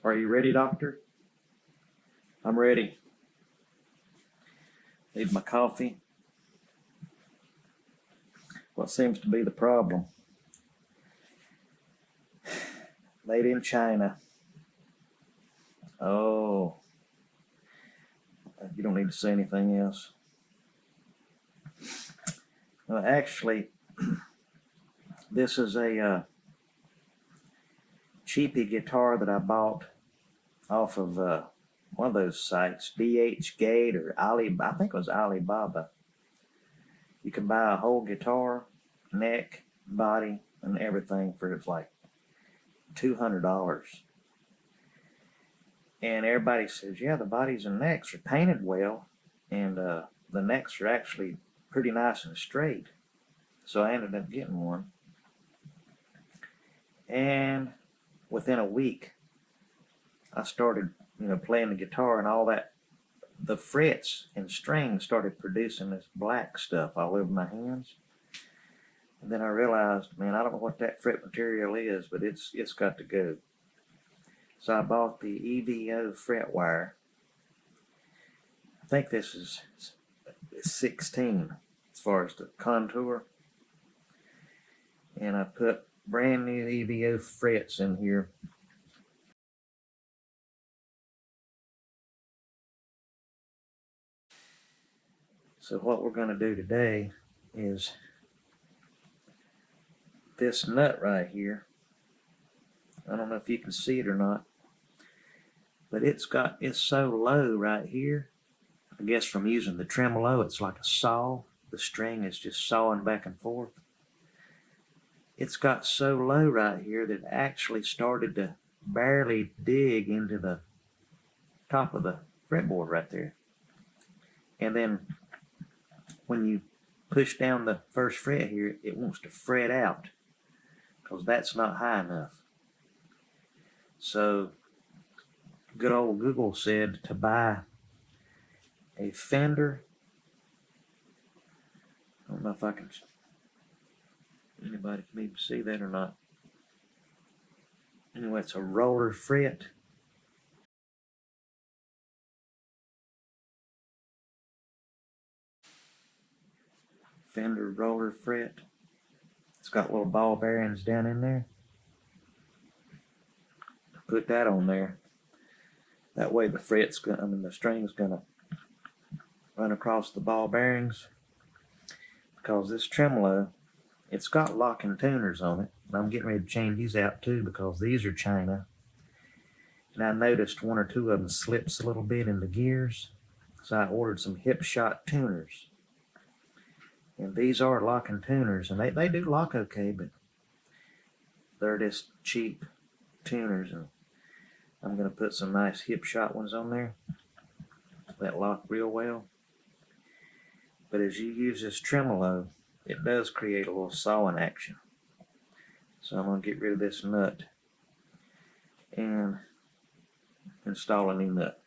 Are you ready, doctor? I'm ready. Need my coffee. What seems to be the problem? Made in China. Oh, you don't need to say anything else. Well, actually, this is a cheapy guitar that I bought off of one of those sites, DH Gate or I think it was Alibaba. You can buy a whole guitar, neck, body, and everything for it's like $200. And everybody says, yeah, the bodies and necks are painted well, and the necks are actually pretty nice and straight. So I ended up getting one. And within a week, I started, playing the guitar, and all that, the frets and strings started producing this black stuff all over my hands. And then I realized, man, I don't know what that fret material is, but it's got to go. So I bought the EVO fret wire. I think this is 16 as far as the contour. And I put brand new EVO frets in here. So what we're going to do today is this nut right here. I don't know if you can see it or not, but it's so low right here. I guess from using the tremolo, it's like a saw. The string is just sawing back and forth. It's got so low right here that it actually started to barely dig into the top of the fretboard right there. And then when you push down the first fret here, it wants to fret out because that's not high enough. So good old Google said to buy a Fender. I don't know if anybody can even see that or not. Anyway, it's a roller fret. Fender roller fret. It's got little ball bearings down in there. Put that on there. That way the the string's gonna run across the ball bearings. Because this tremolo, it's got locking tuners on it. And I'm getting ready to change these out too because these are China. And I noticed one or two of them slips a little bit in the gears. So I ordered some hip shot tuners. And these are locking tuners. And they do lock okay, but they're just cheap tuners. And I'm going to put some nice hip shot ones on there that lock real well. But as you use this tremolo, it does create a little sawing action. So I'm going to get rid of this nut and install a new nut.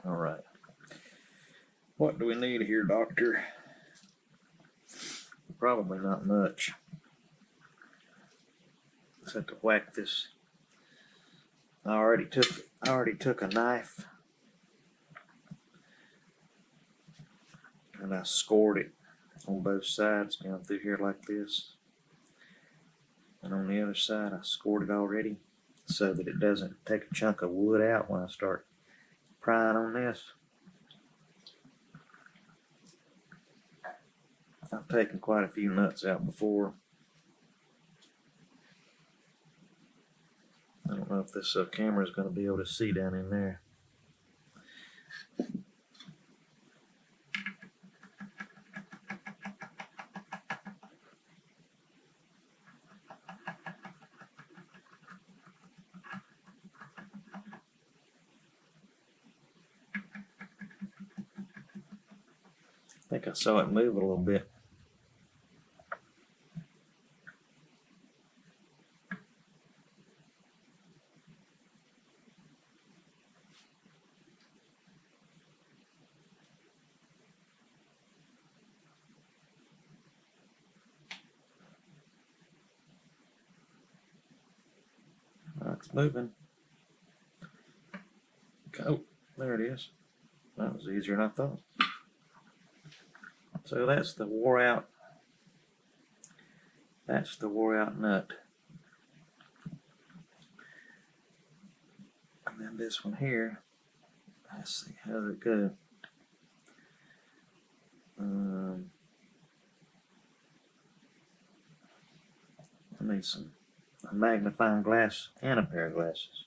All right. What do we need here, doctor? Probably not much. Just have to whack this. I already took a knife and I scored it on both sides down through here like this. And on the other side I scored it already so that it doesn't take a chunk of wood out when I start prying on this. I've taken quite a few nuts out before. I don't know if this camera is going to be able to see down in there. I think I saw it move a little bit. It's moving. Oh, there it is. That was easier than I thought. So that's the wore out. That's the wore out nut. And then this one here. Let's see, how does it go? I need a magnifying glass and a pair of glasses.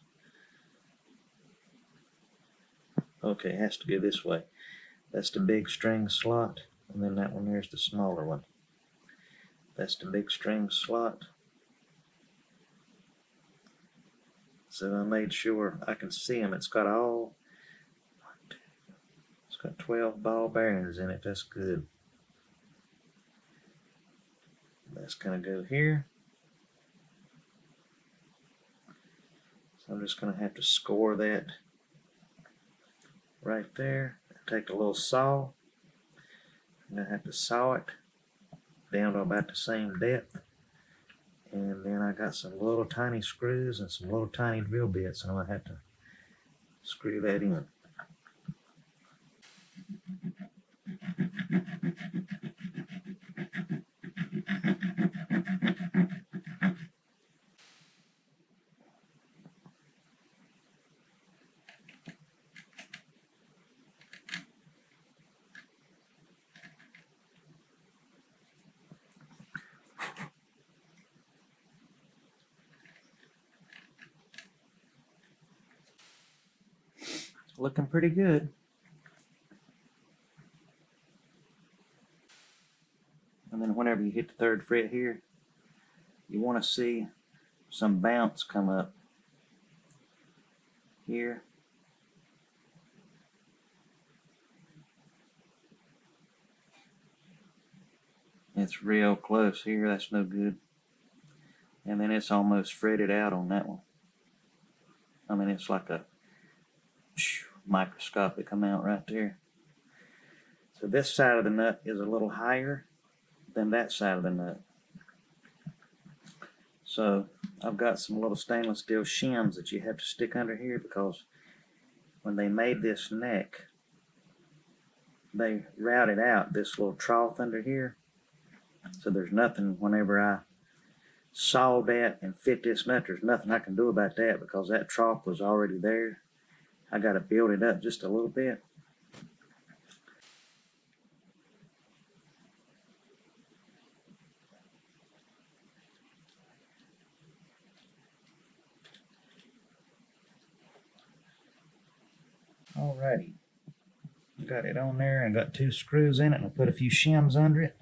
Okay, it has to go this way. That's the big string slot, and then that one there's the smaller one. That's the big string slot. So I made sure I can see them. It's got 12 ball bearings in it. That's good. That's gonna go here. So I'm just gonna have to score that right there. Take a little saw. I'm gonna have to saw it down to about the same depth. And then I got some little tiny screws and some little tiny drill bits, and I'm gonna have to screw that in. Looking pretty good. And then whenever you hit the 3rd fret here, you want to see some bounce come up here. It's real close here. That's no good. And then it's almost fretted out on that one. I mean, it's like a microscopic amount right there. So this side of the nut is a little higher than that side of the nut. So I've got some little stainless steel shims that you have to stick under here, because when they made this neck, they routed out this little trough under here. So there's nothing, whenever I saw that and fit this nut, there's nothing I can do about that, because that trough was already there. I got to build it up just a little bit. Alrighty, got it on there and got 2 screws in it, and I put a few shims under it.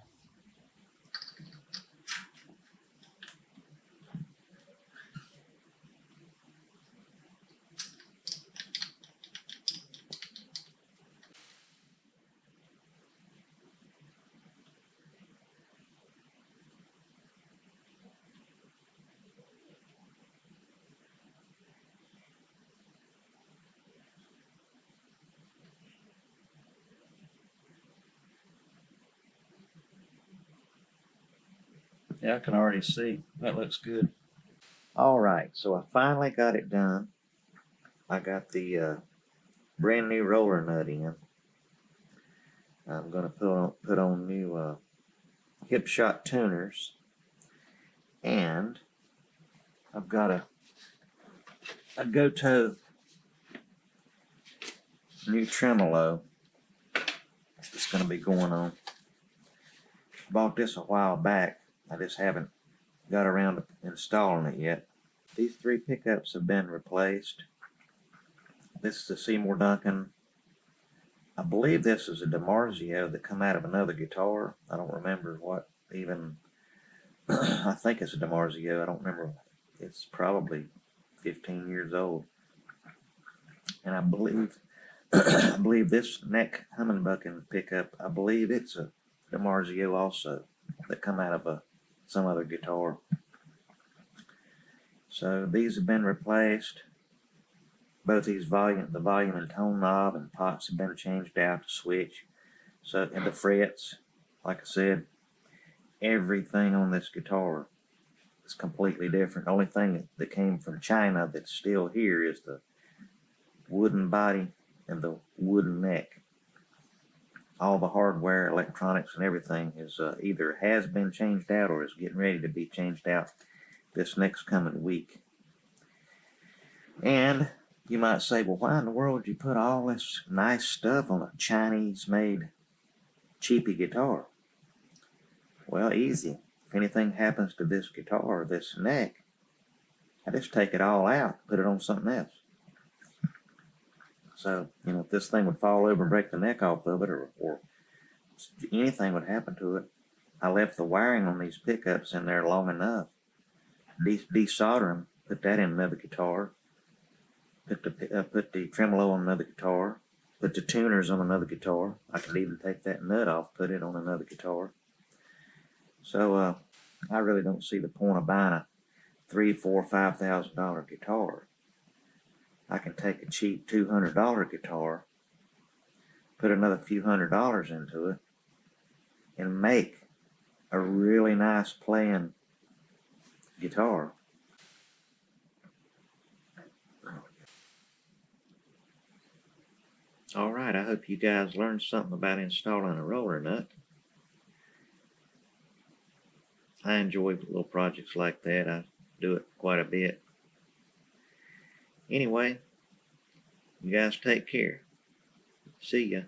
Yeah, I can already see. That looks good. Alright, so I finally got it done. I got the brand new roller nut in. I'm going to put on new hip shot tuners. And I've got a go-to new tremolo that's going to be going on. Bought this a while back. I just haven't got around to installing it yet. These 3 pickups have been replaced. This is a Seymour Duncan. I believe this is a DiMarzio that come out of another guitar. I don't remember what even. I think it's a DiMarzio. I don't remember. It's probably 15 years old. And I believe I believe this neck hummingbird pickup, I believe it's a DiMarzio also that come out of some other guitar. So these have been replaced. Both these the volume and tone knob and pots have been changed out to switch. So, and the frets, like I said, everything on this guitar It's completely different. The only thing that came from China that's still here is the wooden body and the wooden neck. All the hardware, electronics, and everything is either has been changed out or is getting ready to be changed out this next coming week. And you might say, well, why in the world would you put all this nice stuff on a Chinese-made cheapy guitar? Well, easy. If anything happens to this guitar or this neck, I just take it all out, put it on something else. So, if this thing would fall over and break the neck off of it, or anything would happen to it, I left the wiring on these pickups in there long enough. Desolder them, put that in another guitar, put the tremolo on another guitar, put the tuners on another guitar. I could even take that nut off, put it on another guitar. So I really don't see the point of buying a $3,000, $4,000, $5,000 guitar. I can take a cheap $200 guitar, put another few $100s into it, and make a really nice playing guitar. Alright, I hope you guys learned something about installing a roller nut. I enjoy little projects like that. I do it quite a bit. Anyway, you guys take care. See ya.